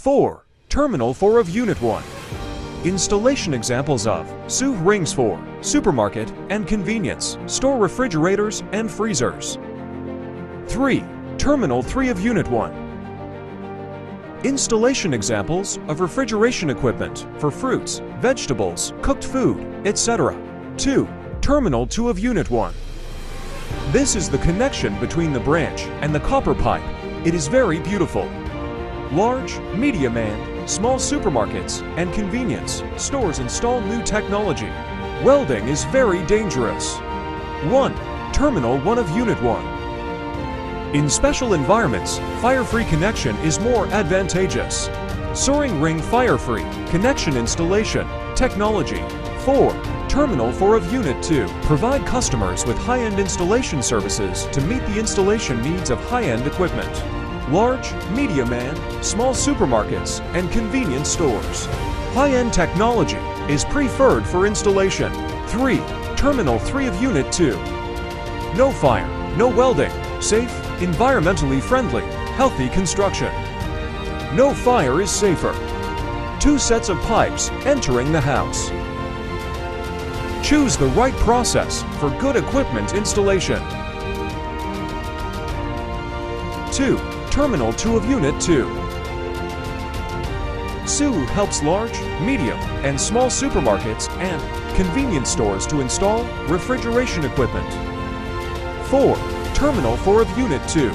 4. Terminal 4 of Unit 1. Installation examples of SUHE rings for supermarket and convenience, store refrigerators and freezers. 3. Terminal 3 of Unit 1. Installation examples of refrigeration equipment for fruits, vegetables, cooked food, etc. 2. Terminal 2 of Unit 1. This is the connection between the branch and the copper pipe. It is very beautiful. Large, medium and small supermarkets and convenience stores install new technology. Welding is very dangerous. 1. Terminal 1 of Unit 1. In special environments, fire-free connection is more advantageous. Soaring ring fire-free connection installation technology. 4. Terminal 4 of Unit 2. Provide customers with high-end installation services to meet the installation needs of high-end equipment. Large, medium and small supermarkets and convenience stores. High-end technology is preferred for installation. 3. Terminal 3 of Unit 2. No fire, no welding, safe, environmentally friendly, healthy construction. No fire is safer. 2 sets of pipes entering the house. Choose the right process for good equipment installation. 2. Terminal 2 of Unit 2. SUHE helps large, medium, and small supermarkets and convenience stores to install refrigeration equipment. 4. Terminal 4 of Unit 2.